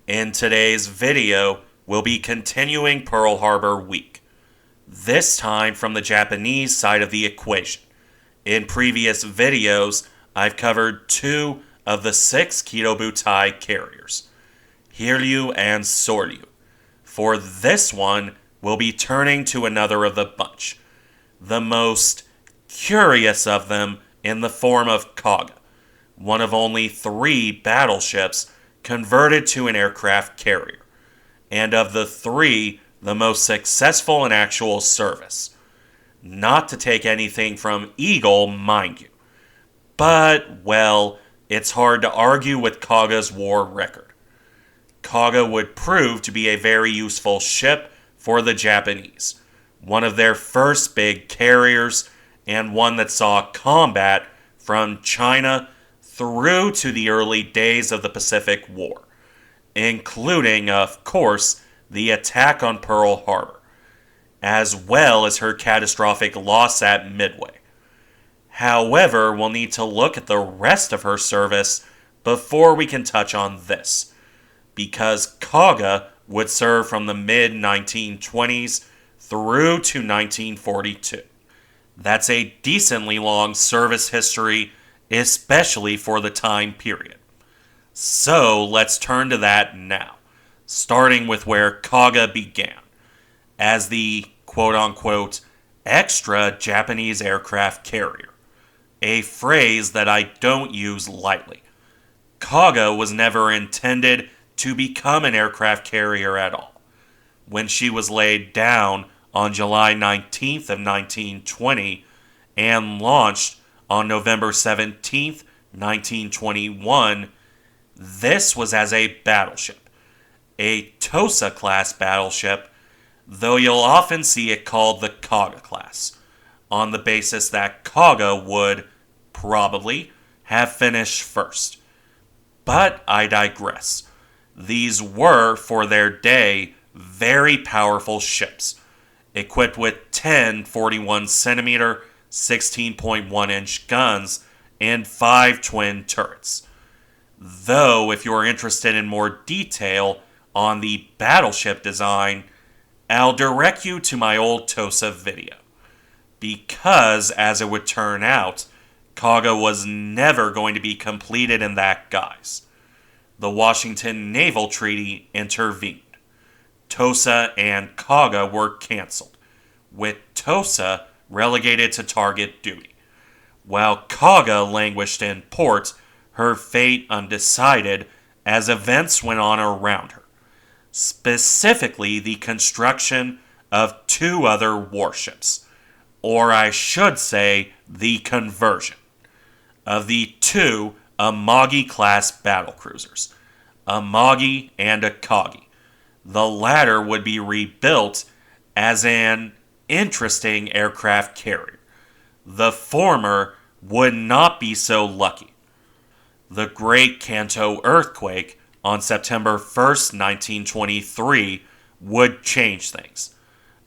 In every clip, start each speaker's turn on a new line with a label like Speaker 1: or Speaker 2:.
Speaker 1: In today's video, we'll be continuing Pearl Harbor Week, this time from the Japanese side of the equation. In previous videos, I've covered 2 of the 6 Kidobutai carriers, Hiryu and Soryu. For this one, we'll be turning to another of the bunch, the most curious of them in the form of Kaga, one of only 3 battleships converted to an aircraft carrier, and of the 3, the most successful in actual service. Not to take anything from Eagle, mind you. But, well, it's hard to argue with Kaga's war record. Kaga would prove to be a very useful ship for the Japanese, one of their first big carriers, and one that saw combat from China through to the early days of the Pacific War, including, of course, the attack on Pearl Harbor, as well as her catastrophic loss at Midway. However, we'll need to look at the rest of her service before we can touch on this, because Kaga would serve from the mid-1920s through to 1942. That's a decently long service history, especially for the time period. So let's turn to that now, starting with where Kaga began, as the quote-unquote extra Japanese aircraft carrier, a phrase that I don't use lightly. Kaga was never intended to become an aircraft carrier at all. When she was laid down on July 19th of 1920 and launched on November 17th, 1921, this was as a battleship, a Tosa-class battleship, though you'll often see it called the Kaga class, on the basis that Kaga would, probably, have finished first. But I digress. These were, for their day, very powerful ships, equipped with 10 41cm, 16.1-inch guns, and 5 twin turrets. Though, if you're interested in more detail on the battleship design, I'll direct you to my old Tosa video. Because, as it would turn out, Kaga was never going to be completed in that guise. The Washington Naval Treaty intervened. Tosa and Kaga were canceled, with Tosa relegated to target duty, while Kaga languished in port, her fate undecided as events went on around her, specifically the construction of 2 other warships, or I should say the conversion, of the 2 Amagi-class battlecruisers, Amagi and Akagi. The latter would be rebuilt as an interesting aircraft carrier. The former would not be so lucky. The Great Kanto earthquake on September 1st, 1923 would change things.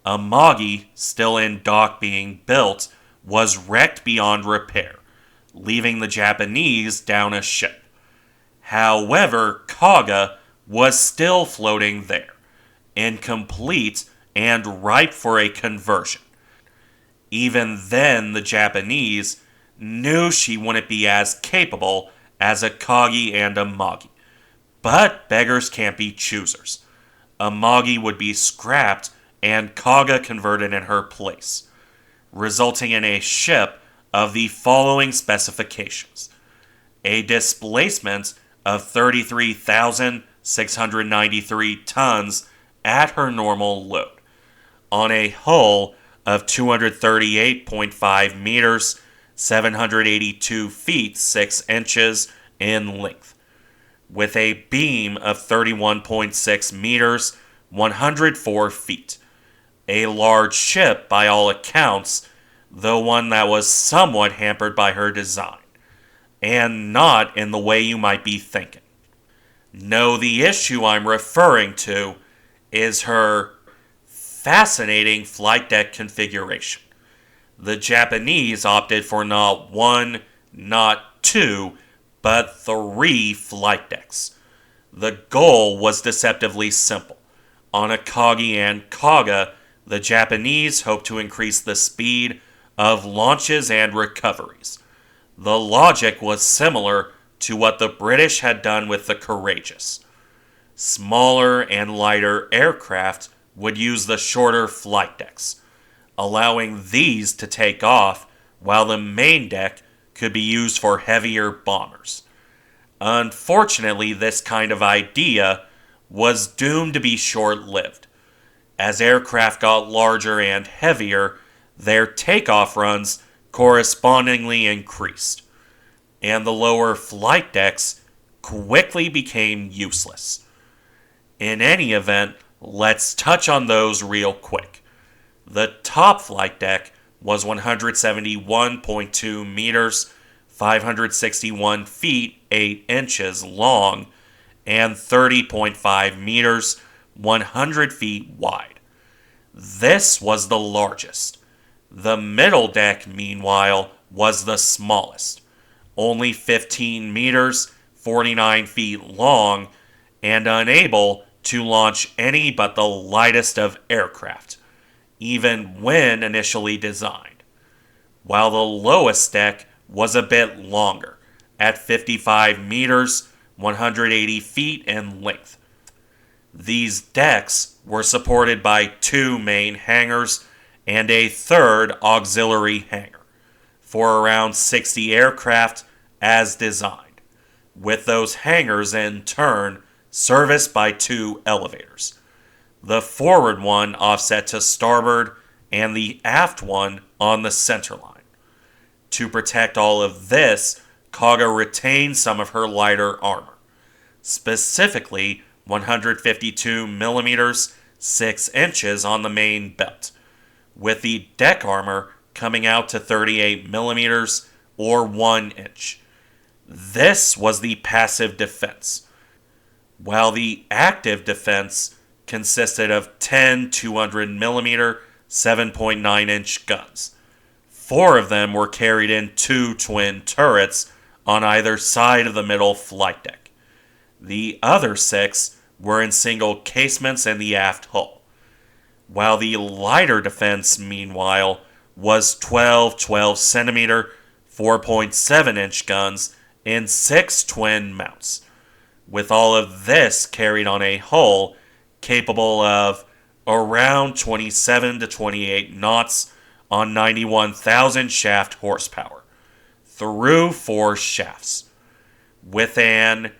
Speaker 1: Amagi, still in dock being built, was wrecked beyond repair, leaving the Japanese down a ship. However, Kaga was still floating there, incomplete and ripe for a conversion. Even then, the Japanese knew she wouldn't be as capable as Akagi and Amagi. But beggars can't be choosers. Amagi would be scrapped and Kaga converted in her place, resulting in a ship of the following specifications: a displacement of 33,693 tons at her normal load, on a hull of 238.5 meters, 782 feet 6 inches in length, with a beam of 31.6 meters, 104 feet. A large ship by all accounts, though one that was somewhat hampered by her design, and not in the way you might be thinking. No, the issue I'm referring to is her fascinating flight deck configuration. The Japanese opted for not 1, not 2, but 3 flight decks. The goal was deceptively simple. On Akagi and Kaga, the Japanese hoped to increase the speed of launches and recoveries. The logic was similar to what the British had done with the Courageous. Smaller and lighter aircraft would use the shorter flight decks, allowing these to take off while the main deck could be used for heavier bombers. Unfortunately, this kind of idea was doomed to be short-lived. As aircraft got larger and heavier, their takeoff runs correspondingly increased, and the lower flight decks quickly became useless. In any event, let's touch on those real quick. The top flight deck was 171.2 meters, 561 feet, 8 inches long, and 30.5 meters, 100 feet wide. This was the largest. The middle deck, meanwhile, was the smallest, only 15 meters, 49 feet long, and unable to launch any but the lightest of aircraft, even when initially designed, while the lowest deck was a bit longer, at 55 meters, 180 feet in length. These decks were supported by 2 main hangars and a third auxiliary hangar, for around 60 aircraft as designed, with those hangars in turn serviced by 2 elevators. The forward one offset to starboard and the aft one on the center line. To protect all of this, Kaga retained some of her lighter armor, specifically 152 millimeters, 6 inches on the main belt, with the deck armor coming out to 38 millimeters or 1 inch. This was the passive defense, while the active defense consisted of 10 200mm 7.9 inch guns. 4 of them were carried in 2 twin turrets on either side of the middle flight deck. The other 6 were in single casements in the aft hull, while the lighter defense, meanwhile, was 12 12cm 4.7 inch guns in 6 twin mounts, with all of this carried on a hull capable of around 27 to 28 knots on 91,000 shaft horsepower, through 4 shafts, with an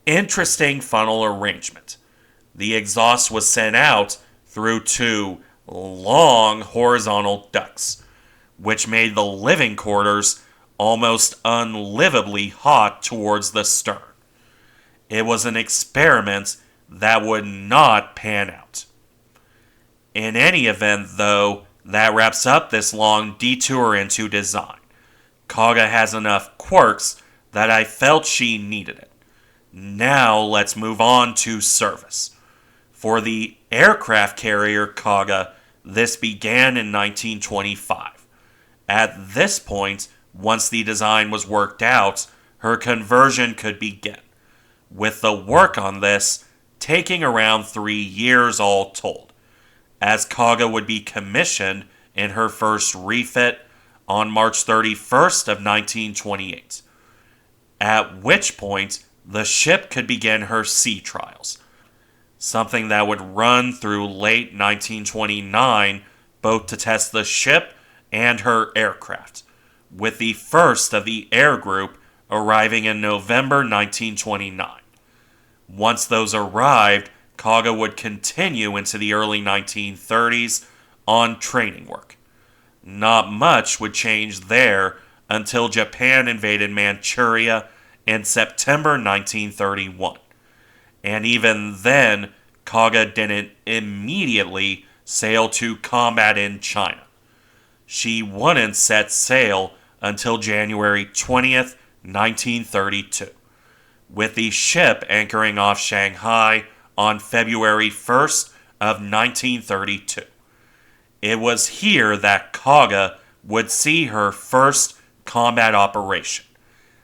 Speaker 1: interesting funnel arrangement. The exhaust was sent out through 2 long horizontal ducts, which made the living quarters almost unlivably hot towards the stern. It was an experiment that would not pan out. In any event, though, that wraps up this long detour into design. Kaga has enough quirks that I felt she needed it. Now let's move on to service. For the aircraft carrier Kaga, this began in 1925. At this point, once the design was worked out, her conversion could begin, with the work on this taking around 3 years all told, as Kaga would be commissioned in her first refit on March 31st of 1928, at which point the ship could begin her sea trials, something that would run through late 1929, both to test the ship and her aircraft, with the first of the air group arriving in November 1929. Once those arrived, Kaga would continue into the early 1930s on training work. Not much would change there until Japan invaded Manchuria in September 1931. And even then, Kaga didn't immediately sail to combat in China. She wouldn't set sail until January 20th, 1932, with the ship anchoring off Shanghai on February 1st of 1932. It was here that Kaga would see her first combat operation,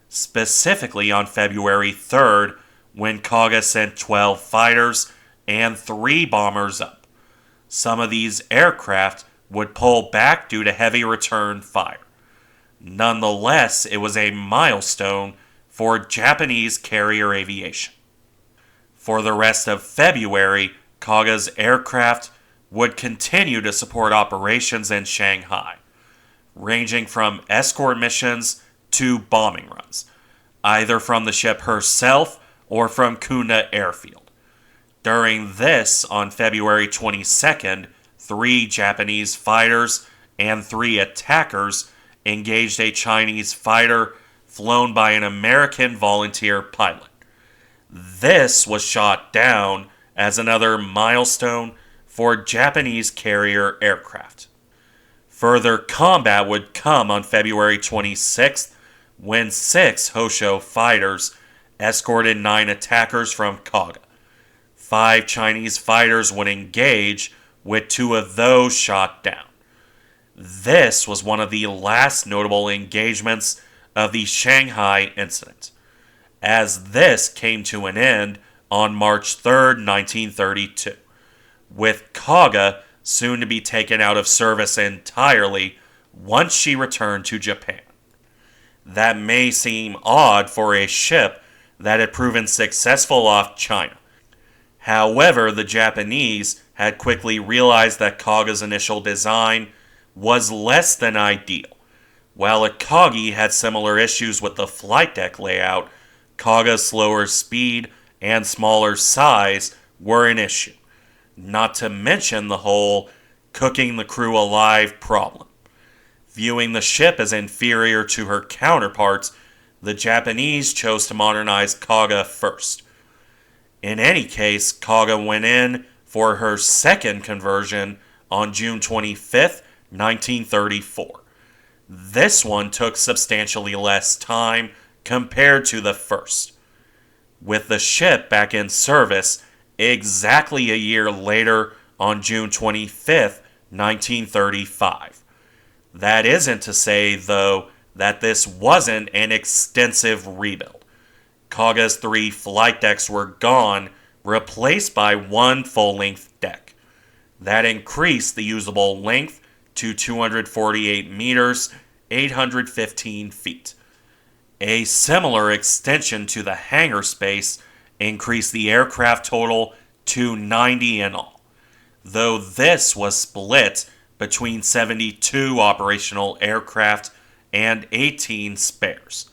Speaker 1: specifically on February 3rd, when Kaga sent 12 fighters and 3 bombers up. Some of these aircraft would pull back due to heavy return fire. Nonetheless, it was a milestone for Japanese carrier aviation. For the rest of February, Kaga's aircraft would continue to support operations in Shanghai, ranging from escort missions to bombing runs, either from the ship herself or from Kuna Airfield. During this, on February 22nd, 3 Japanese fighters and 3 attackers engaged a Chinese fighter flown by an American volunteer pilot. This was shot down as another milestone for Japanese carrier aircraft. Further combat would come on February 26th when 6 Hosho fighters escorted 9 attackers from Kaga. 5 Chinese fighters would engage, with 2 of those shot down. This was one of the last notable engagements of the Shanghai incident, as this came to an end on March 3rd, 1932, with Kaga soon to be taken out of service entirely once she returned to Japan. That may seem odd for a ship that had proven successful off China. However, the Japanese had quickly realized that Kaga's initial design was less than ideal. While Akagi had similar issues with the flight deck layout, Kaga's slower speed and smaller size were an issue, not to mention the whole cooking the crew alive problem. Viewing the ship as inferior to her counterparts, the Japanese chose to modernize Kaga first. In any case, Kaga went in for her second conversion on June 25th, 1934. This one took substantially less time compared to the first, with the ship back in service exactly a year later on June 25th, 1935. That isn't to say, though, that this wasn't an extensive rebuild. Kaga's 3 flight decks were gone, replaced by 1 full-length deck. That increased the usable length to 248 meters, 815 feet. A similar extension to the hangar space increased the aircraft total to 90 in all, though this was split between 72 operational aircraft and 18 spares.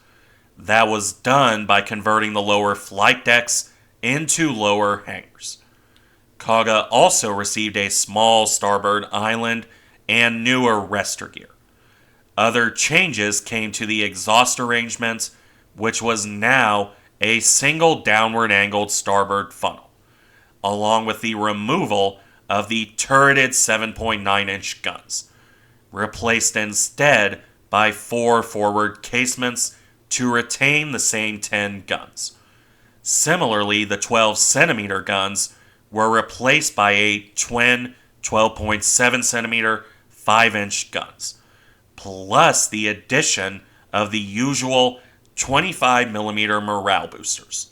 Speaker 1: That was done by converting the lower flight decks into lower hangars. Kaga also received a small starboard island and newer arrestor gear. Other changes came to the exhaust arrangement, which was now a single downward angled starboard funnel, along with the removal of the turreted 7.9-inch guns, replaced instead by 4 forward casements to retain the same 10 guns. Similarly, the 12-centimeter guns were replaced by 8 twin 12.7-centimeter 5-inch guns, plus the addition of the usual 25mm morale boosters.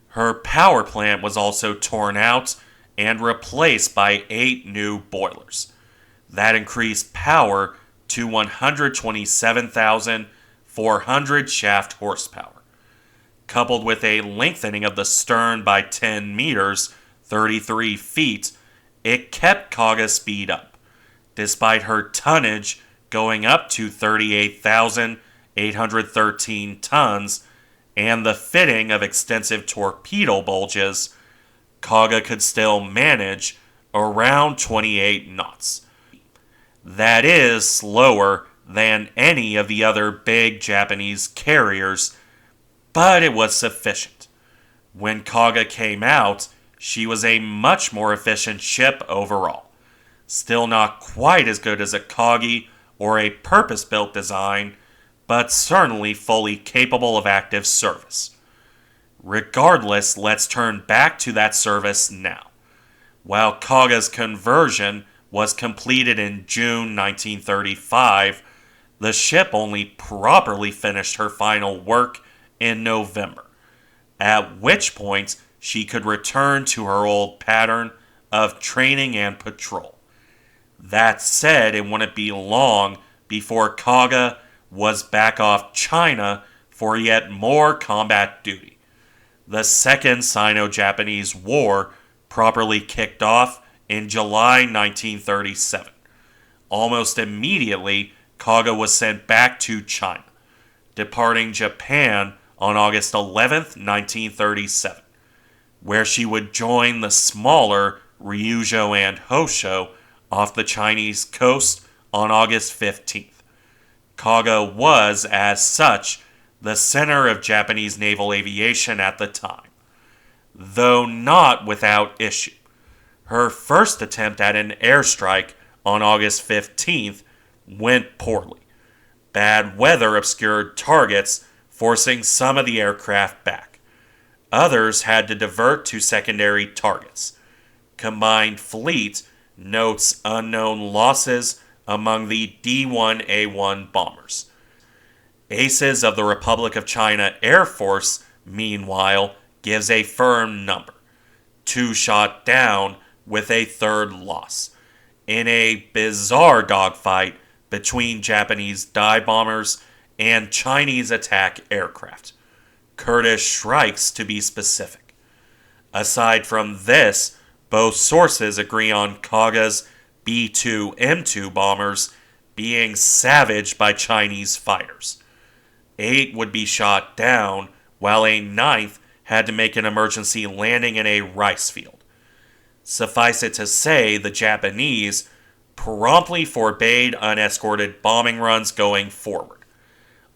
Speaker 1: Her power plant was also torn out and replaced by 8 new boilers. That increased power to 127,400 shaft horsepower. Coupled with a lengthening of the stern by 10 meters, 33 feet, it kept Kaga's speed up, despite her tonnage going up to 38,813 tons and the fitting of extensive torpedo bulges. Kaga could still manage around 28 knots. That is slower than any of the other big Japanese carriers, but it was sufficient. When Kaga came out, she was a much more efficient ship overall. Still not quite as good as a Akagi or a purpose-built design, but certainly fully capable of active service. Regardless, let's turn back to that service now. While Kaga's conversion was completed in June 1935, the ship only properly finished her final work in November. at which point she could return to her old pattern of training and patrol. That said, it wouldn't be long before Kaga was back off China for yet more combat duty. The Second Sino-Japanese War properly kicked off in July 1937. Almost immediately, Kaga was sent back to China, departing Japan on August 11, 1937, where she would join the smaller Ryujo and Hosho off the Chinese coast on August 15th. Kaga was, as such, the center of Japanese naval aviation at the time, though not without issue. Her first attempt at an airstrike on August 15th went poorly. Bad weather obscured targets, forcing some of the aircraft back. Others had to divert to secondary targets. Combined Fleet notes unknown losses among the D-1A1 bombers. Aces of the Republic of China Air Force, meanwhile, gives a firm number. 2 shot down with a 3rd loss, in a bizarre dogfight between Japanese dive bombers and Chinese attack aircraft. Kurdish Shrikes, to be specific. Aside from this, both sources agree on Kaga's B-2M2 bombers being savaged by Chinese fighters. 8 would be shot down, while a 9th had to make an emergency landing in a rice field. Suffice it to say, the Japanese promptly forbade unescorted bombing runs going forward.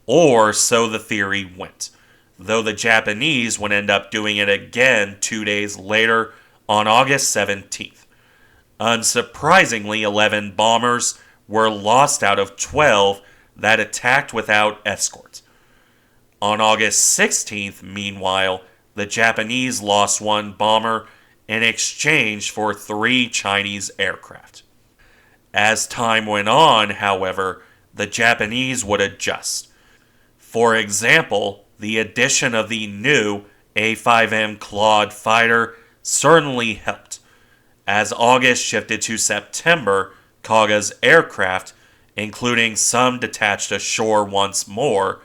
Speaker 1: Or so the theory went, though the Japanese would end up doing it again 2 days later on August 17th. Unsurprisingly, 11 bombers were lost out of 12 that attacked without escort. On August 16th, meanwhile, the Japanese lost 1 bomber in exchange for 3 Chinese aircraft. As time went on, however, the Japanese would adjust. For example, the addition of the new A-5M Claude fighter certainly helped. As August shifted to September, Kaga's aircraft, including some detached ashore once more,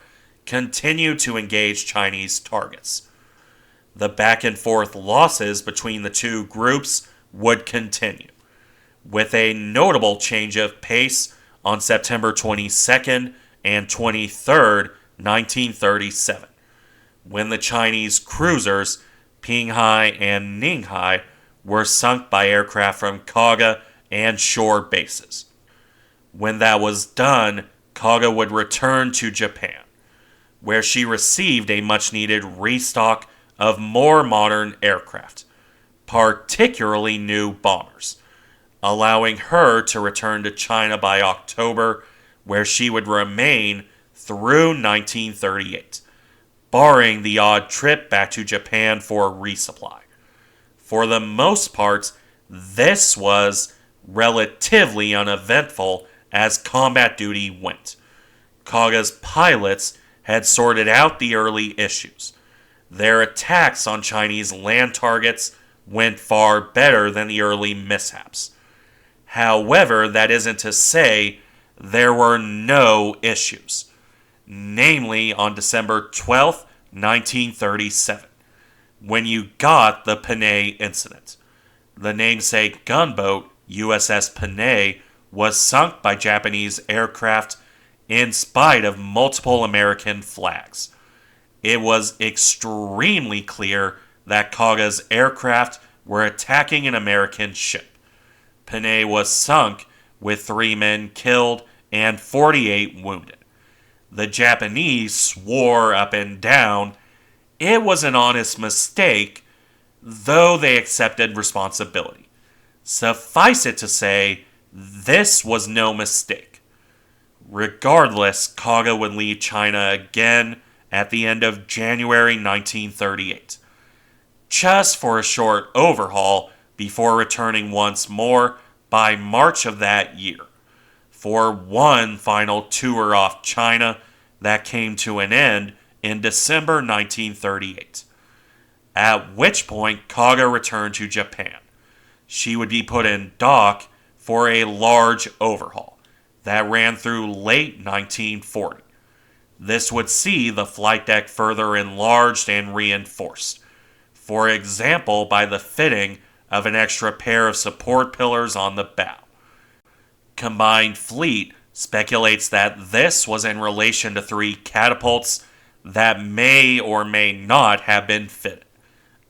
Speaker 1: continued to engage Chinese targets. The back-and-forth losses between the two groups would continue, with a notable change of pace on September 22nd and 23rd, 1937, when the Chinese cruisers Pinghai and Ninghai were sunk by aircraft from Kaga and shore bases. When that was done, Kaga would return to Japan, where she received a much-needed restock of more modern aircraft, particularly new bombers, allowing her to return to China by October, where she would remain through 1938, barring the odd trip back to Japan for resupply. For the most part, this was relatively uneventful as combat duty went. Kaga's pilots had sorted out the early issues. Their attacks on Chinese land targets went far better than the early mishaps. However, that isn't to say there were no issues. Namely, on December 12, 1937, when you got the Panay incident. The namesake gunboat, USS Panay, was sunk by Japanese aircraft in spite of multiple American flags. It was extremely clear that Kaga's aircraft were attacking an American ship. Panay was sunk with 3 men killed and 48 wounded. The Japanese swore up and down it was an honest mistake, though they accepted responsibility. Suffice it to say, this was no mistake. Regardless, Kaga would leave China again at the end of January 1938, just for a short overhaul before returning once more by March of that year, for one final tour off China that came to an end in December 1938. at which point Kaga returned to Japan. She would be put in dock for a large overhaul that ran through late 1940. This would see the flight deck further enlarged and reinforced, for example by the fitting of an extra pair of support pillars on the bow. Combined Fleet speculates that this was in relation to 3 catapults that may or may not have been fitted.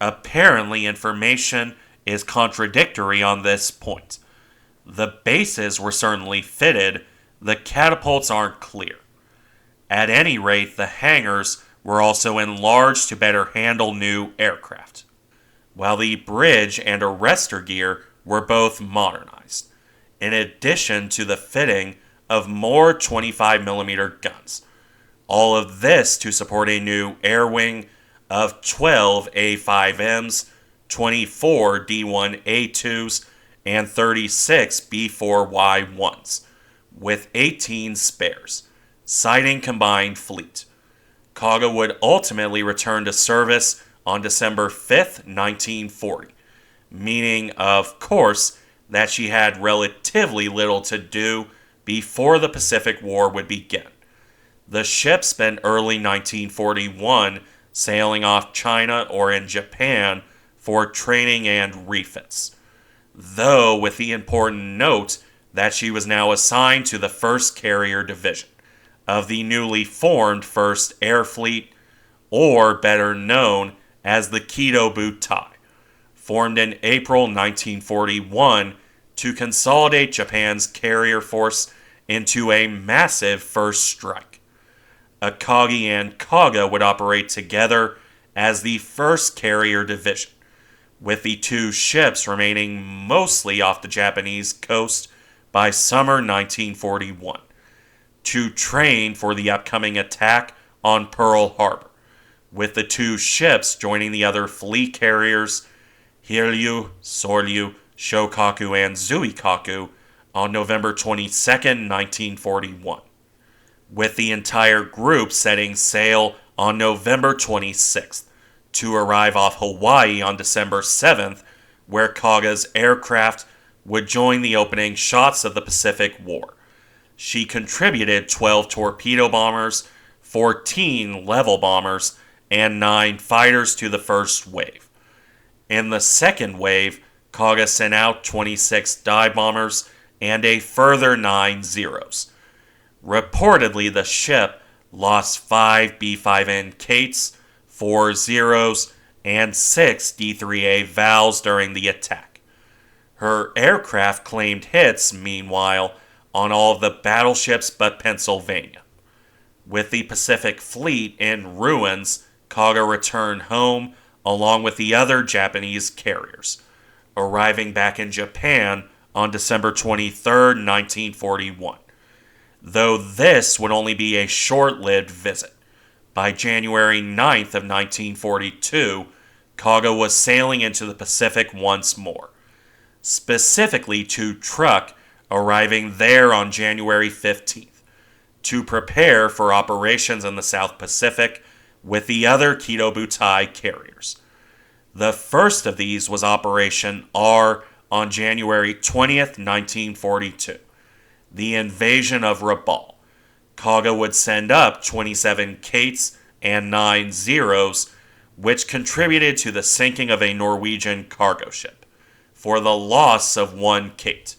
Speaker 1: Apparently, information is contradictory on this point. The bases were certainly fitted, the catapults aren't clear. At any rate, the hangars were also enlarged to better handle new aircraft, while the bridge and arrestor gear were both modernized, in addition to the fitting of more 25mm guns. All of this to support a new air wing of 12 A5Ms, 24 D1A2s, and 36 B4Y1s, with 18 spares, citing Combined Fleet. Kaga would ultimately return to service on December 5th, 1940, meaning, of course, that she had relatively little to do before the Pacific War would begin. The ship spent early 1941 sailing off China or in Japan for training and refits, though with the important note that she was now assigned to the 1st Carrier Division of the newly formed 1st Air Fleet, or better known as the Kido Butai, formed in April 1941 to consolidate Japan's carrier force into a massive first strike. Akagi and Kaga would operate together as the 1st Carrier Division, with the 2 ships remaining mostly off the Japanese coast by summer 1941, to train for the upcoming attack on Pearl Harbor, with the 2 ships joining the other fleet carriers Hiryu, Soryu, Shokaku, and Zuikaku on November 22, 1941, with the entire group setting sail on November 26th to arrive off Hawaii on December 7th, where Kaga's aircraft would join the opening shots of the Pacific War. She contributed 12 torpedo bombers, 14 level bombers, and 9 fighters to the first wave. In the second wave, Kaga sent out 26 dive bombers and a further 9 Zeros. Reportedly, the ship lost 5 B5N Kates, 4 Zeros, and 6 D3A Vals during the attack. Her aircraft claimed hits, meanwhile, on all of the battleships but Pennsylvania. With the Pacific Fleet in ruins, Kaga returned home along with the other Japanese carriers, arriving back in Japan on December 23, 1941. Though this would only be a short-lived visit. By January 9th of 1942, Kaga was sailing into the Pacific once more, specifically to Truk, arriving there on January 15th, to prepare for operations in the South Pacific with the other Kido Butai carriers. The first of these was Operation R on January 20th, 1942, the invasion of Rabaul. Kaga would send up 27 Kates and 9 Zeros, which contributed to the sinking of a Norwegian cargo ship, for the loss of 1 Kate.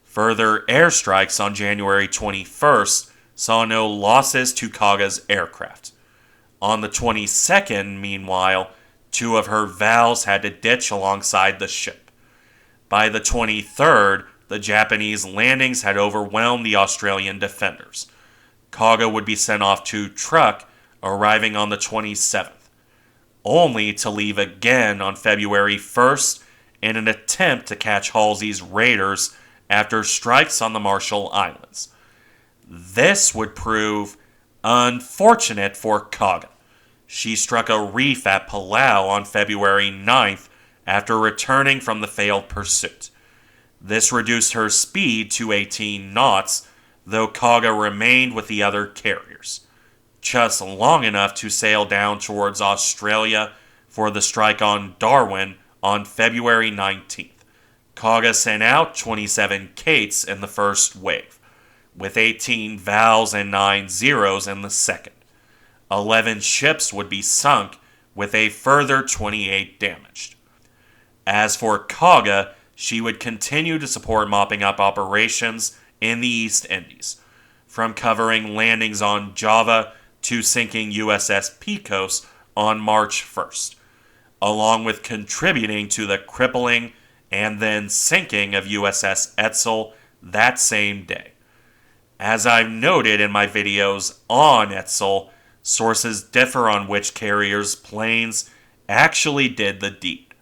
Speaker 1: Further airstrikes on January 21st saw no losses to Kaga's aircraft. On the 22nd, meanwhile, 2 of her Vals had to ditch alongside the ship. By the 23rd, the Japanese landings had overwhelmed the Australian defenders. Kaga would be sent off to Truk, arriving on the 27th, only to leave again on February 1st in an attempt to catch Halsey's raiders after strikes on the Marshall Islands. This would prove unfortunate for Kaga. She struck a reef at Palau on February 9th after returning from the failed pursuit. This reduced her speed to 18 knots, though Kaga remained with the other carriers, just long enough to sail down towards Australia for the strike on Darwin on February 19th. Kaga sent out 27 Kates in the first wave, with 18 Vals and 9 Zeros in the second. 11 ships would be sunk, with a further 28 damaged. As for Kaga, she would continue to support mopping up operations in the East Indies, from covering landings on Java to sinking USS Picos on March 1st, along with contributing to the crippling and then sinking of USS Etzel that same day. As I've noted in my videos on Etzel, sources differ on which carrier's planes actually did the deed.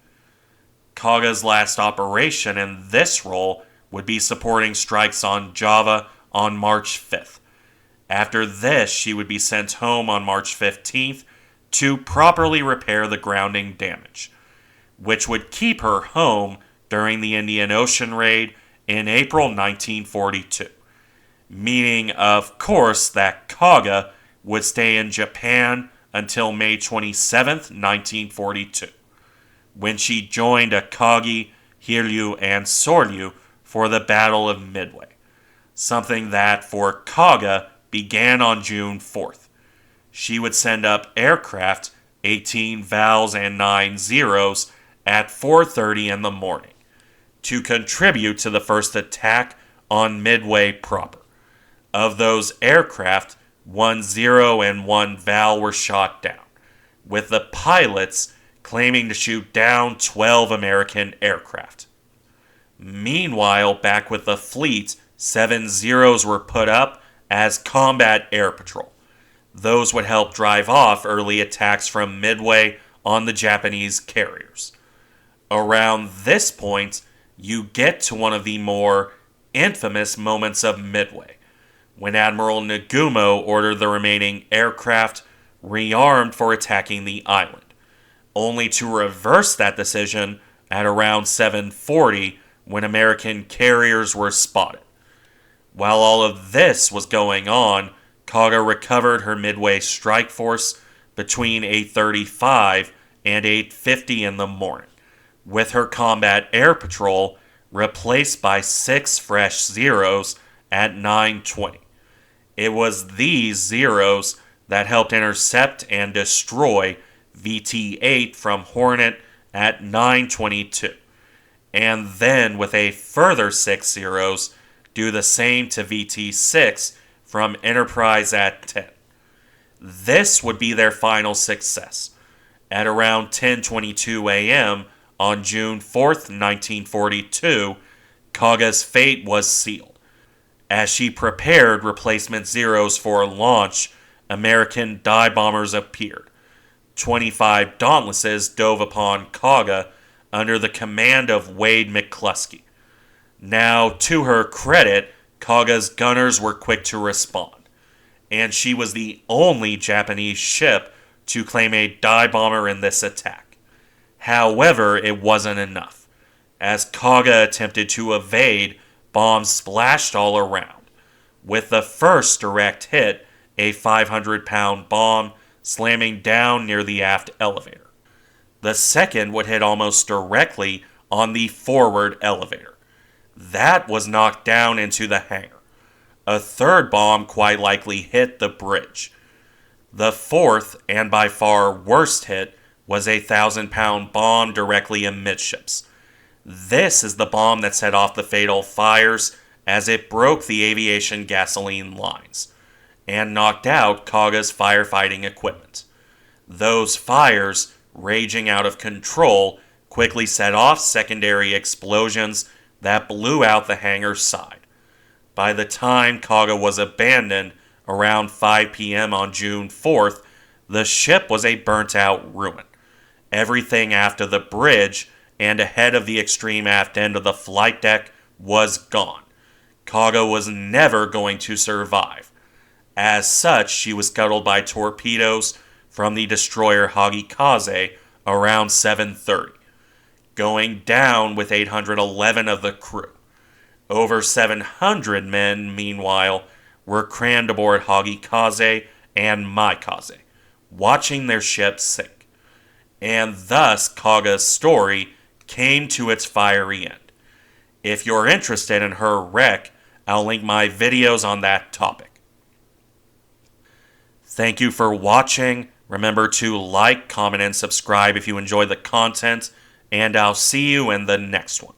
Speaker 1: Kaga's last operation in this role would be supporting strikes on Java on March 5th. After this, she would be sent home on March 15th to properly repair the grounding damage, which would keep her home during the Indian Ocean raid in April 1942, meaning, of course, that Kaga would stay in Japan until May 27, 1942, when she joined Akagi, Hiryu, and Soryu for the Battle of Midway, something that, for Kaga, began on June 4th. She would send up aircraft, 18 Vals and 9 Zeros, at 4:30 in the morning, to contribute to the first attack on Midway proper. Of those aircraft, 1 Zero and 1 Val were shot down, with the pilots claiming to shoot down 12 American aircraft. Meanwhile, back with the fleet, 7 Zeros were put up as combat air patrol. Those would help drive off early attacks from Midway on the Japanese carriers. Around this point, you get to one of the more infamous moments of Midway, when Admiral Nagumo ordered the remaining aircraft rearmed for attacking the island, only to reverse that decision at around 7:40 when American carriers were spotted. While all of this was going on, Kaga recovered her Midway strike force between 8:35 and 8:50 in the morning, with her combat air patrol replaced by 6 fresh Zeros at 9:20. It was these Zeros that helped intercept and destroy VT-8 from Hornet at 9:22, and then with a further 6 Zeros do the same to VT-6 from Enterprise at 10. This would be their final success. At around 10:22 a.m. on June 4th, 1942, Kaga's fate was sealed. As she prepared replacement Zeros for launch, American dive bombers appeared. 25 Dauntlesses dove upon Kaga under the command of Wade McCluskey. Now, to her credit, Kaga's gunners were quick to respond, and she was the only Japanese ship to claim a dive bomber in this attack. However, it wasn't enough. As Kaga attempted to evade, bombs splashed all around, with the first direct hit a 500-pound bomb slamming down near the aft elevator. The second would hit almost directly on the forward elevator. That was knocked down into the hangar. A third bomb quite likely hit the bridge. The fourth, and by far worst hit, was a 1,000-pound bomb directly amidships. This is the bomb that set off the fatal fires as it broke the aviation gasoline lines and knocked out Kaga's firefighting equipment. Those fires, raging out of control, quickly set off secondary explosions that blew out the hangar's side. By the time Kaga was abandoned around 5 p.m. on June 4th, the ship was a burnt-out ruin. Everything aft of the bridge and ahead of the extreme aft end of the flight deck was gone. Kaga was never going to survive. As such, she was scuttled by torpedoes from the destroyer Hagikaze around 7:30, going down with 811 of the crew. Over 700 men, meanwhile, were crammed aboard Hagikaze and Maikaze, watching their ships sink. and thus Kaga's story came to its fiery end. If you're interested in her wreck, I'll link my videos on that topic. Thank you for watching. Remember to like, comment, and subscribe if you enjoy the content, and I'll see you in the next one.